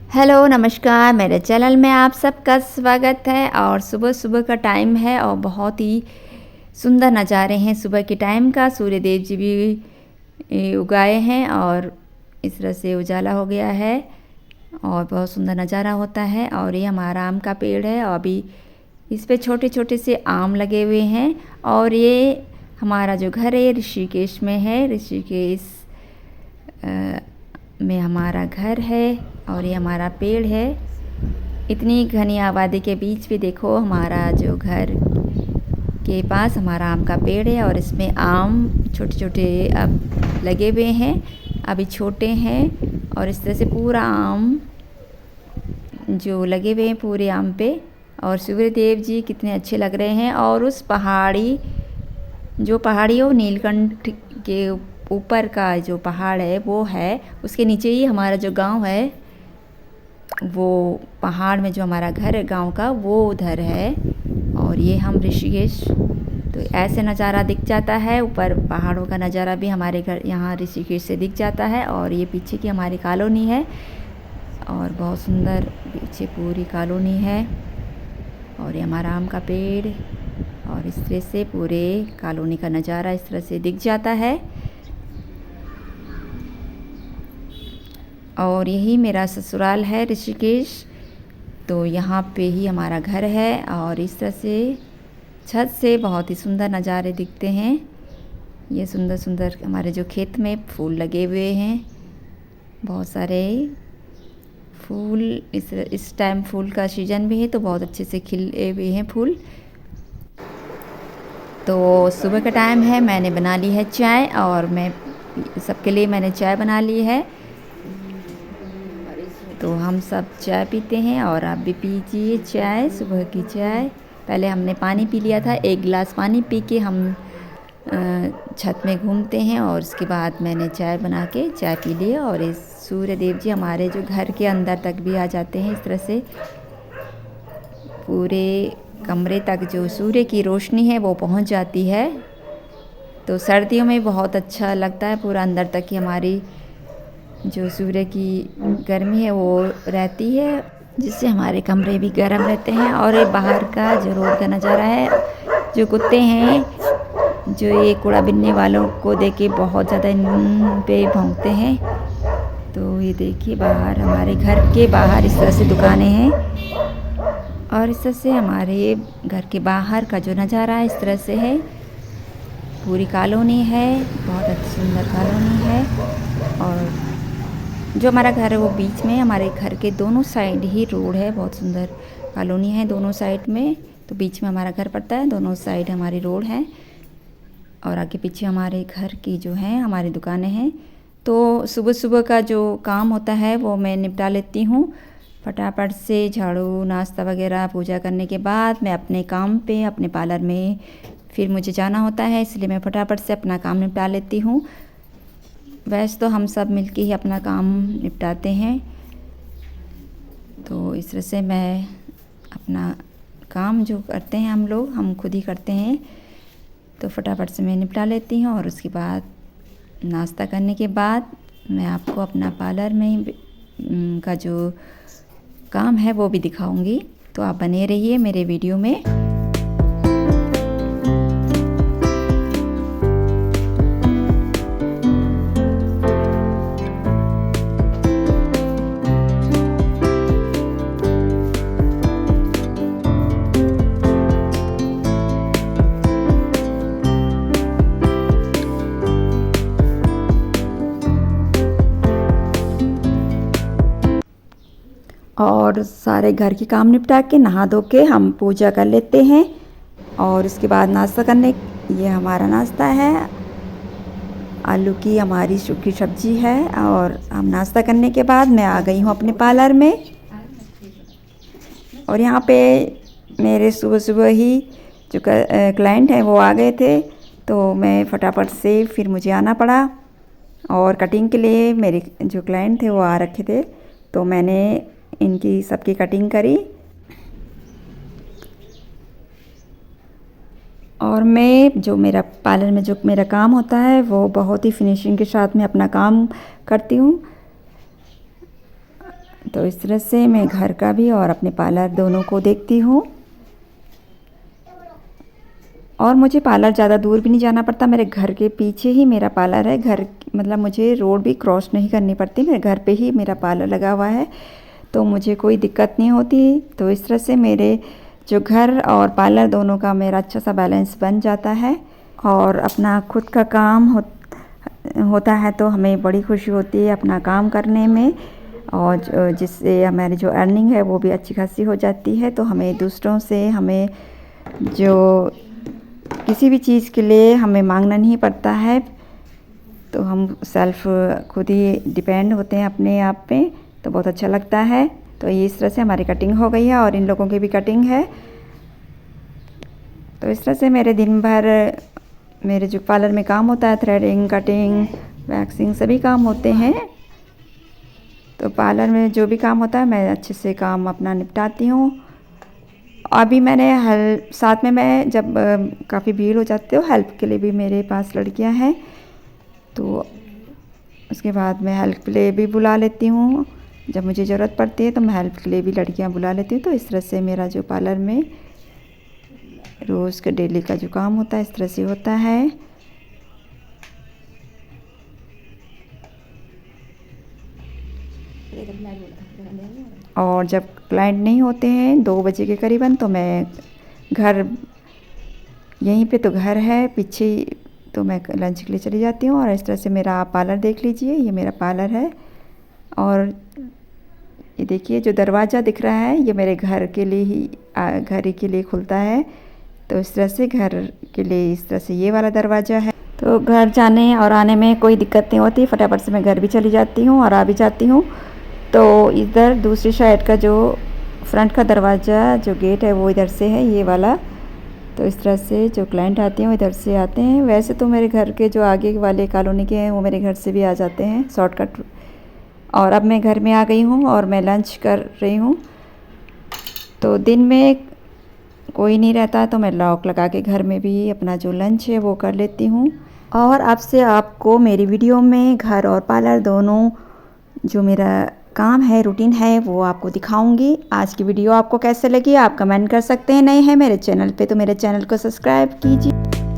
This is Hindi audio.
हेलो नमस्कार, मेरे चैनल में आप सबका स्वागत है। और सुबह सुबह का टाइम है और बहुत ही सुंदर नज़ारे हैं सुबह के टाइम का। सूर्य देव जी भी उगाए हैं और इस तरह से उजाला हो गया है और बहुत सुंदर नज़ारा होता है। और ये हमारा आम का पेड़ है और अभी इस पे छोटे छोटे से आम लगे हुए हैं। और ये हमारा जो घर है ऋषिकेश में है। ऋषिकेश में हमारा घर है और ये हमारा पेड़ है। इतनी घनी आबादी के बीच भी देखो हमारा जो घर के पास हमारा आम का पेड़ है और इसमें आम छोटे छोटे अब लगे हुए हैं, अभी छोटे हैं। और इस तरह से पूरा आम जो लगे हुए हैं पूरे आम पे। और सूर्य देव जी कितने अच्छे लग रहे हैं। और उस पहाड़ी हो नीलकंठ के ऊपर का जो पहाड़ है वो है, उसके नीचे ही हमारा जो गांव है, वो पहाड़ में जो हमारा घर है गांव का वो उधर है। और ये हम ऋषिकेश, तो ऐसे नज़ारा दिख जाता है। ऊपर पहाड़ों का नज़ारा भी हमारे घर यहाँ ऋषिकेश से दिख जाता है। और ये पीछे की हमारी कॉलोनी है और बहुत सुंदर पीछे पूरी कॉलोनी है। और ये हमारा आम का पेड़ और इस तरह से पूरे कॉलोनी का नज़ारा इस तरह से दिख जाता है। और यही मेरा ससुराल है ऋषिकेश, तो यहाँ पे ही हमारा घर है। और इस तरह से छत से बहुत ही सुंदर नज़ारे दिखते हैं। ये सुंदर सुंदर हमारे जो खेत में फूल लगे हुए हैं, बहुत सारे फूल। इस टाइम फूल का सीज़न भी है तो बहुत अच्छे से खिले हुए हैं फूल। तो सुबह का टाइम है, मैंने बना ली है चाय और मैं सबके लिए मैंने चाय बना ली है। तो हम सब चाय पीते हैं और आप भी पीजिए चाय, सुबह की चाय। पहले हमने पानी पी लिया था, 1 गिलास पानी पी के हम छत में घूमते हैं। और उसके बाद मैंने चाय बना के चाय पी ली। और इस सूर्य देव जी हमारे जो घर के अंदर तक भी आ जाते हैं। इस तरह से पूरे कमरे तक जो सूर्य की रोशनी है वो पहुंच जाती है। तो सर्दियों में बहुत अच्छा लगता है, पूरा अंदर तक ही हमारी जो सूर्य की गर्मी है वो रहती है, जिससे हमारे कमरे भी गर्म रहते हैं। और ये बाहर का जो रोड का नज़ारा है, जो कुत्ते हैं जो ये कूड़ा बिनने वालों को देख के बहुत ज़्यादा इन पे भौंकते हैं। तो ये देखिए बाहर हमारे घर के बाहर इस तरह से दुकानें हैं और इस तरह से हमारे घर के बाहर का जो नज़ारा है इस तरह से है। पूरी कॉलोनी है, बहुत अच्छी सुंदर कॉलोनी है। और जो हमारा घर है वो बीच में, हमारे घर के दोनों साइड ही रोड है, बहुत सुंदर कॉलोनी है दोनों साइड में। तो बीच में हमारा घर पड़ता है, दोनों साइड हमारी रोड है और आगे पीछे हमारे घर की जो हैं हमारी दुकानें हैं। तो सुबह सुबह का जो काम होता है वो मैं निपटा लेती हूँ फटाफट से। झाड़ू नाश्ता वगैरह पूजा करने के बाद मैं अपने काम पे, अपने पार्लर में फिर मुझे जाना होता है, इसलिए मैं फटाफट से अपना काम निपटा लेती हूँ। वैसे तो हम सब मिलके ही अपना काम निपटाते हैं। तो इस तरह से मैं अपना काम जो करते हैं हम खुद ही करते हैं। तो फटाफट से मैं निपटा लेती हूँ और उसके बाद नाश्ता करने के बाद मैं आपको अपना पार्लर में का जो काम है वो भी दिखाऊंगी। तो आप बने रहिए मेरे वीडियो में। और सारे घर के काम निपटा के नहा धो के हम पूजा कर लेते हैं और उसके बाद नाश्ता करने, ये हमारा नाश्ता है, आलू की हमारी सूखी सब्जी है। और हम नाश्ता करने के बाद मैं आ गई हूँ अपने पार्लर में। और यहाँ पे मेरे सुबह सुबह ही जो क्लाइंट हैं वो आ गए थे, तो मैं फटाफट से फिर मुझे आना पड़ा। और कटिंग के लिए मेरे जो क्लाइंट थे वो आ रखे थे, तो मैंने इनकी सबकी कटिंग करी। और मैं जो मेरा पार्लर में जो मेरा काम होता है वो बहुत ही फिनिशिंग के साथ में अपना काम करती हूँ। तो इस तरह से मैं घर का भी और अपने पार्लर दोनों को देखती हूँ। और मुझे पार्लर ज़्यादा दूर भी नहीं जाना पड़ता, मेरे घर के पीछे ही मेरा पार्लर है। घर मतलब मुझे रोड भी क्रॉस नहीं करनी पड़ती, मेरे घर पे ही मेरा पार्लर लगा हुआ है, तो मुझे कोई दिक्कत नहीं होती। तो इस तरह से मेरे जो घर और पार्लर दोनों का मेरा अच्छा सा बैलेंस बन जाता है। और अपना खुद का काम होता है तो हमें बड़ी खुशी होती है अपना काम करने में, और जिससे हमारी जो अर्निंग है वो भी अच्छी खासी हो जाती है। तो हमें दूसरों से हमें जो किसी भी चीज़ के लिए हमें मांगना नहीं पड़ता है, तो हम सेल्फ खुद ही डिपेंड होते हैं अपने आप पे, तो बहुत अच्छा लगता है। तो ये इस तरह से हमारी कटिंग हो गई है और इन लोगों की भी कटिंग है। तो इस तरह से मेरे दिन भर मेरे जो पार्लर में काम होता है, थ्रेडिंग, कटिंग, वैक्सिंग सभी काम होते हैं। तो पार्लर में जो भी काम होता है मैं अच्छे से काम अपना निपटाती हूँ। अभी मैंने साथ में मैं जब काफ़ी भीड़ हो जाती है, हेल्प के लिए भी मेरे पास लड़कियां हैं, तो उसके बाद मैं हेल्प के लिए भी बुला लेती हूँ। जब मुझे ज़रूरत पड़ती है तो मैं हेल्प के लिए भी लड़कियां बुला लेती हूँ। तो इस तरह से मेरा जो पार्लर में रोज़ का डेली का जो काम होता है इस तरह से होता है। और जब क्लाइंट नहीं होते हैं 2 बजे के करीबन, तो मैं घर यहीं पे तो घर है पीछे, तो मैं लंच के लिए चली जाती हूँ। और इस तरह से मेरा आप पार्लर देख लीजिए, ये मेरा पार्लर है। और ये देखिए जो दरवाज़ा दिख रहा है ये मेरे घर के लिए ही घर ही के लिए खुलता है। तो इस तरह से घर के लिए इस तरह से ये वाला दरवाज़ा है। तो घर जाने और आने में कोई दिक्कत नहीं होती, फटाफट से मैं घर भी चली जाती हूँ और आ भी जाती हूँ। तो इधर दूसरी साइड का जो फ्रंट का दरवाज़ा जो गेट है वो इधर से है, ये वाला। तो इस तरह से जो क्लाइंट आते हैं वो इधर से आते हैं। वैसे तो मेरे घर के जो आगे वाले कॉलोनी के हैं वो मेरे घर से भी आ जाते हैं शॉर्टकट। और अब मैं घर में आ गई हूँ और मैं लंच कर रही हूँ। तो दिन में कोई नहीं रहता तो मैं लॉक लगा के घर में भी अपना जो लंच है वो कर लेती हूँ। और अब से आपको मेरी वीडियो में घर और पार्लर दोनों जो मेरा काम है, रूटीन है, वो आपको दिखाऊंगी। आज की वीडियो आपको कैसे लगी आप कमेंट कर सकते हैं। नए हैं मेरे चैनल पे तो मेरे चैनल को सब्सक्राइब कीजिए।